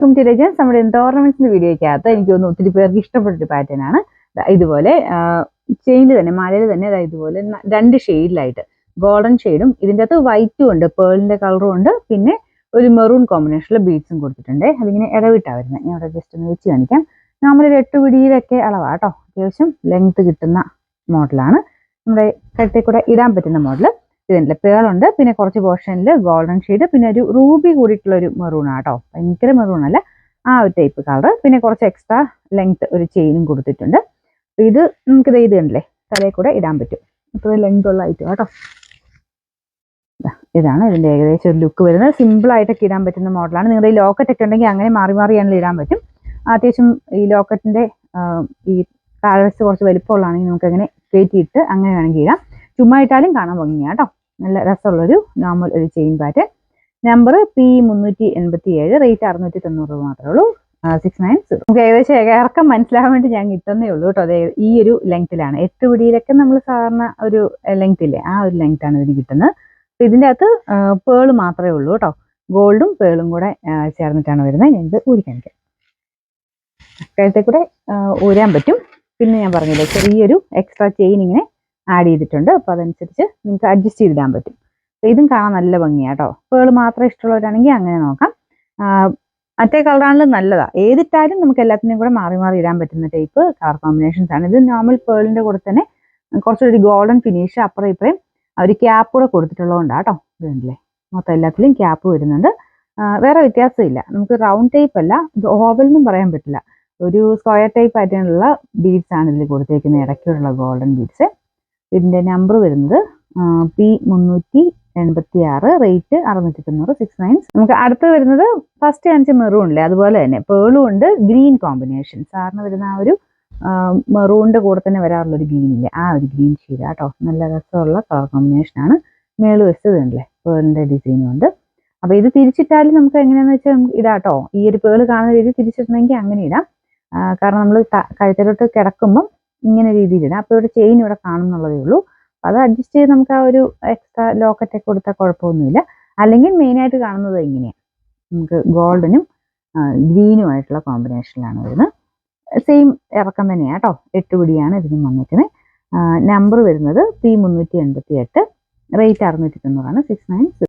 നമ്മുടെ ഓർണമെന്റ്സിന്റെ വീഡിയോയ്ക്കകത്ത് എനിക്ക് തോന്നുന്നു ഒത്തിരി പേർക്ക് ഇഷ്ടപ്പെട്ടൊരു പാറ്റേൺ ആണ്. ഇതുപോലെ ചെയിനിൽ തന്നെ മാലയിൽ തന്നെ ഇതുപോലെ 2 ഷെയ്ഡിലായിട്ട് ഗോൾഡൻ ഷെയ്ഡും ഇതിൻ്റെ അകത്ത് വൈറ്റും ഉണ്ട്, പേളിന്റെ കളറും ഉണ്ട്, പിന്നെ ഒരു മെറൂൺ കോമ്പിനേഷനിലെ ബീഡ്സും കൊടുത്തിട്ടുണ്ട്. അതിങ്ങനെ ഇടവിട്ടാണ് വരുന്നത്. ഞാൻ അവിടെ ജസ്റ്റ് ഒന്ന് വെച്ച് കാണിക്കാം. നമ്മളൊരു 8 പിടിയിലൊക്കെ അളവാണ് കേട്ടോ. അത്യാവശ്യം ലെങ്ത് കിട്ടുന്ന മോഡലാണ്. നമ്മുടെ കഴുത്തിൽ കൂടെ ഇടാൻ പറ്റുന്ന മോഡൽ. ഇതിൻ്റെ പേളുണ്ട്, പിന്നെ കുറച്ച് പോർഷനിൽ ഗോൾഡൻ ഷെയ്ഡ്, പിന്നെ ഒരു റൂബി കൂടിയിട്ടുള്ള ഒരു മെറൂണാണ് കേട്ടോ. ഭയങ്കര മെറൂൺ അല്ല, ആ ഒരു ടൈപ്പ് കളർ. പിന്നെ കുറച്ച് എക്സ്ട്രാ ലെങ്ത് ഒരു ചെയിനും കൊടുത്തിട്ടുണ്ട്. ഇത് നമുക്ക് ഇത് കണ്ടില്ലേ, തലയിൽ കൂടെ ഇടാൻ പറ്റും. അത്ര ലെങ്ത് ഉള്ള ഐറ്റം കേട്ടോ. ഇതാണ് ഇതിൻ്റെ ഏകദേശം ഒരു ലുക്ക് വരുന്നത്. സിമ്പിൾ ആയിട്ടൊക്കെ ഇടാൻ പറ്റുന്ന മോഡലാണ്. നിങ്ങളുടെ ഈ ലോക്കറ്റ് ഒക്കെ ഉണ്ടെങ്കിൽ അങ്ങനെ മാറി മാറിയാണെങ്കിൽ ഇടാൻ പറ്റും. അത്യാവശ്യം ഈ ലോക്കറ്റിന്റെ ഈ താഴ്വശത്ത് കുറച്ച് വലിപ്പമുള്ളതാണെങ്കിൽ നമുക്ക് അങ്ങനെ കയറ്റിയിട്ട് അങ്ങനെ വേണമെങ്കിൽ ഇടാം. ചുമ്മാ ഇട്ടാലും കാണാൻ ഭംഗിയാണ് കേട്ടോ. നല്ല രസമുള്ളൊരു നോർമൽ ഒരു chain pattern. Number P387, rate 690 മാത്രമേ ഉള്ളൂ. 696. നമുക്ക് ഏകദേശം ഇറക്കം മനസ്സിലാകാൻ വേണ്ടി ഞാൻ കിട്ടുന്നേ ഉള്ളൂ കേട്ടോ. അതെ, ഈ ഒരു ലെങ്ത്തിലാണ്. 8 പിടിയിലൊക്കെ നമ്മൾ സാധാരണ ഒരു ലെങ്ത് ഇല്ലേ, ആ ഒരു ലെങ്ത്താണ് ഇതിന് കിട്ടുന്നത്. അപ്പൊ ഇതിൻ്റെ അകത്ത് പേള് മാത്രമേ ഉള്ളൂ കേട്ടോ. ഗോൾഡും പേളും കൂടെ ചേർന്നിട്ടാണ് വരുന്നത്. ഞാൻ ഇത് ഊരി കാണിക്കാം. കഴുത്തിൽ കൂടെ ഊരാൻ പറ്റും. പിന്നെ ഞാൻ പറഞ്ഞില്ലേ, ചെറിയൊരു എക്സ്ട്രാ ചെയിൻ ഇങ്ങനെ ആഡ് ചെയ്തിട്ടുണ്ട്. അപ്പോൾ അതനുസരിച്ച് നിങ്ങൾക്ക് അഡ്ജസ്റ്റ് ചെയ്തിടാൻ പറ്റും. ഇതും കാണാൻ നല്ല ഭംഗിയാണ് കേട്ടോ. പേള് മാത്രം ഇഷ്ടമുള്ളവരാണെങ്കിൽ അങ്ങനെ നോക്കാം. മറ്റേ കളറാണെങ്കിലും നല്ലതാണ്. ഏതിട്ടാലും നമുക്ക് എല്ലാത്തിനും കൂടെ മാറി മാറി ഇടാൻ പറ്റുന്ന ടൈപ്പ് കളർ കോമ്പിനേഷൻസ് ആണ്. ഇത് നോർമൽ പേളിന്റെ കൂടെ തന്നെ കുറച്ചൊരു ഗോൾഡൻ ഫിനിഷ് അപ്പുറം ഇപ്പുറം ഒരു ക്യാപ്പ് കൂടെ കൊടുത്തിട്ടുള്ളതുകൊണ്ടാണ് കേട്ടോ. ഇതുണ്ടല്ലേ, മൊത്തം എല്ലാത്തിലും ക്യാപ്പ് വരുന്നുണ്ട്. വേറെ വ്യത്യാസമില്ല. നമുക്ക് റൗണ്ട് ടൈപ്പ് അല്ല, ഇത് ഓവൽ എന്നും പറയാൻ പറ്റില്ല. ഒരു സ്ക്വയർ ടൈപ്പ് ആയിട്ടുള്ള ബീഡ്സ് ആണ് ഇതിൽ കൊടുത്തേക്കുന്നത്, ഇടയ്ക്കുള്ള ഗോൾഡൻ ബീഡ്സ്. ഇതിന്റെ നമ്പർ വരുന്നത് P386, റേറ്റ് 690, 696. നമുക്ക് അടുത്ത് വരുന്നത് ഫസ്റ്റ് കാണിച്ച മെറൂണില്ലേ, അതുപോലെ തന്നെ പേളും ഉണ്ട്, ഗ്രീൻ കോമ്പിനേഷൻ. സാറിന് വരുന്ന ആ ഒരു മെറൂണിന്റെ കൂടെ തന്നെ വരാറുള്ള ഒരു ഗ്രീൻ ഇല്ലേ, ആ ഒരു ഗ്രീൻ ഷെയ്ഡ് കേട്ടോ. നല്ല രസമുള്ള കളർ കോമ്പിനേഷൻ ആണ്. മേള് വെച്ചതുണ്ടല്ലേ, പേളിന്റെ ഡിസൈനും ഉണ്ട്. അപ്പൊ ഇത് തിരിച്ചിട്ടാലും നമുക്ക് എങ്ങനെയാന്ന് വെച്ചാൽ നമുക്ക് ഇടാം കേട്ടോ. ഈ ഒരു പേള് കാണുന്ന രീതി തിരിച്ചിട്ടുണ്ടെങ്കിൽ അങ്ങനെ ഇടാം. കാരണം നമ്മൾ കഴുത്തിലോട്ട് കിടക്കുമ്പം ഇങ്ങനെ രീതിയിൽ ഇടാം. അപ്പോൾ ഇവിടെ ചെയിൻ ഇവിടെ കാണുന്നുള്ളതേ ഉള്ളൂ. അത് അഡ്ജസ്റ്റ് ചെയ്ത് നമുക്ക് ആ ഒരു എക്സ്ട്രാ ലോക്കറ്റ് ഒക്കെ കൊടുത്താൽ കുഴപ്പമൊന്നുമില്ല. അല്ലെങ്കിൽ മെയിനായിട്ട് കാണുന്നത് ഇങ്ങനെയാണ്. നമുക്ക് ഗോൾഡനും ഗ്രീനും ആയിട്ടുള്ള കോമ്പിനേഷനിലാണ് വരുന്നത്. സെയിം ഇറക്കം തന്നെയാണ് കേട്ടോ. 8 പിടിയാണ് ഇതിനും വന്നിരിക്കുന്നത്. നമ്പർ വരുന്നത് P388, റേറ്റ് 690, 696.